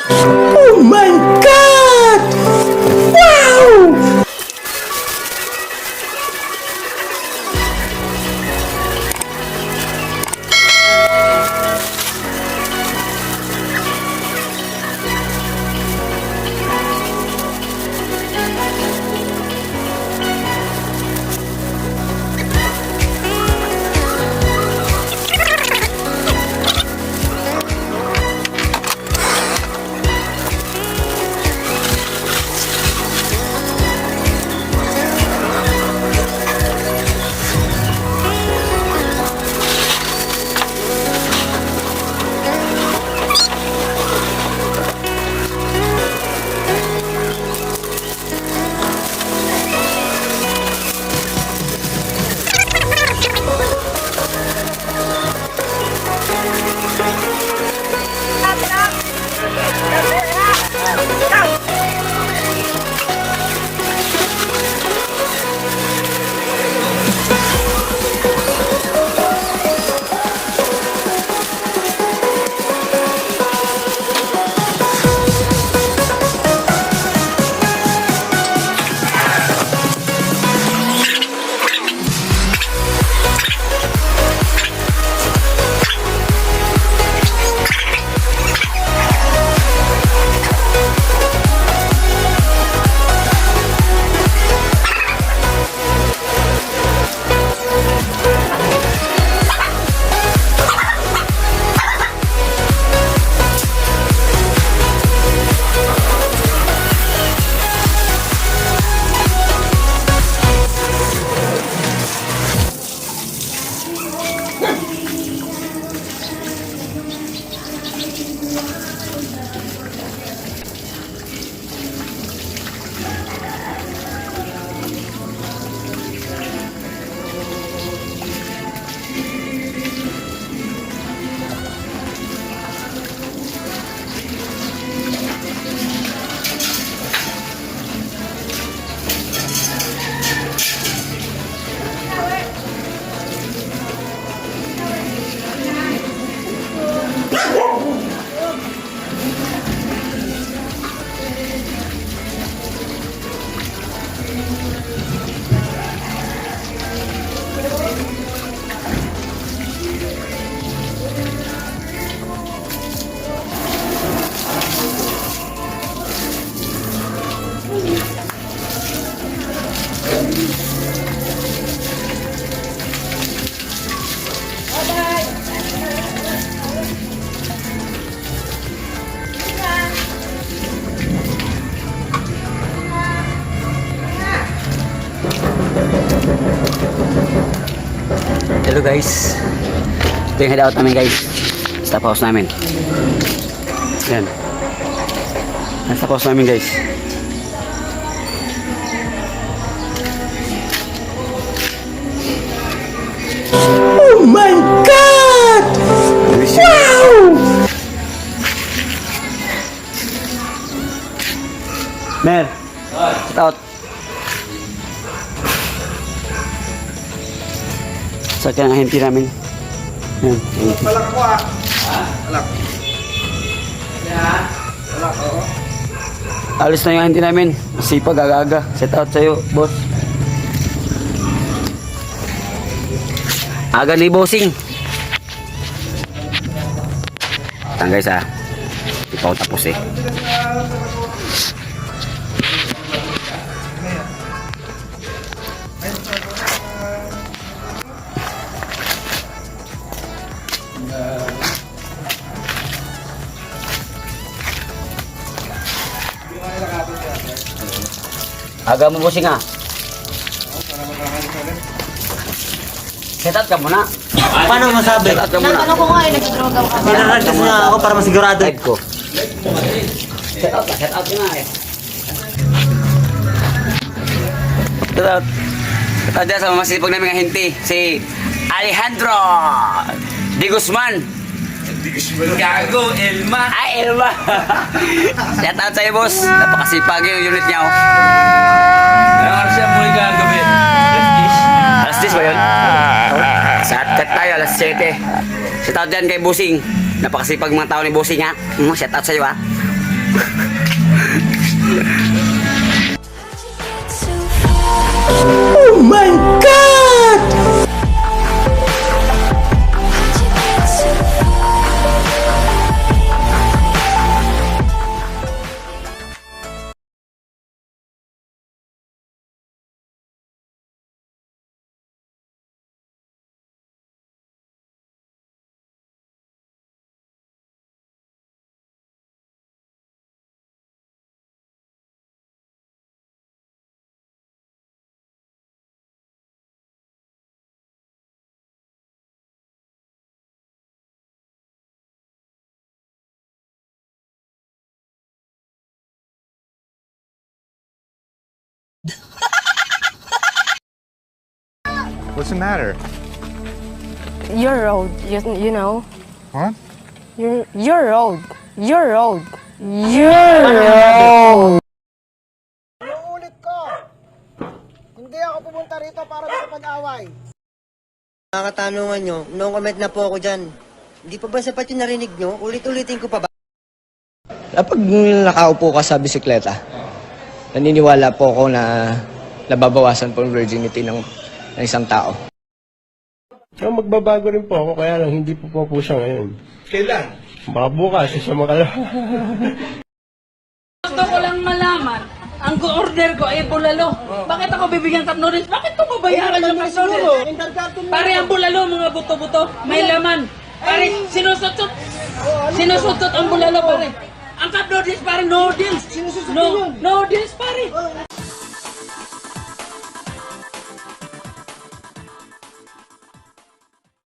Oh my God! Wow! Hello guys, ito yung hideout namin guys. Stop house namin. Yan, stop house namin guys. Oh my God! Wow! Mer, sit out. Sa kanya hinti namin. Yan, hinti. Malak ko ah. Malak. Malak, oo. Alis na yung hinti namin. Masipag, aga-aga. Set out sa'yo, boss. Aga ni bossing. Yan guys ah. Di pa ako tapos eh. Aga mo bossing ah. Set out ka muna. Paano masabi? Set out ka muna. Natanong ko nga eh, nag-drone daw kami. Pinaragtas na ako para masigurado. Live ko. Set out ka nga eh. Set out. Set out dyan sa masipag namin nga hinti. Si Alejandro Di Guzman. Gago, Elma. Ay, Elma. Set out sa'yo boss. Napakasipag yung unit niya oh. Ano siya muli gagabi? Alas 10 ba yun? Sa cut tayo, alas 7. Shout out dyan kay Busing. Napakasipag mga tao ni Busing ha. Shout out sa'yo ha. Oh my God! What's the matter? Your road, you know. What? Your road. Your road. Your road. Ulit ko! Hindi ako pumunta rito para makapag-away. Mga katanungan nyo, no-comment na po ako dyan. Hindi pa ba sapat yung narinig nyo? Ulit-ulitin ko pa ba? Kapag nakaupo ka sa bisikleta, naniniwala po ako na nababawasan po ang virginity ng isang tao. So, magbabago rin po ako, kaya lang hindi po siya ngayon. Kailan? Baka bukas, sa makalawa. Gusto ko lang malaman, ang order ko ay bulalo. Bakit ako bibigyan cup noodles? Bakit ko babayaran yung cup noodles? Pare ang bulalo, mga buto-buto, may laman. Pare, sinusutot ang bulalo, pare. Ang cup noodles, pare, noodles. Noodles, pare.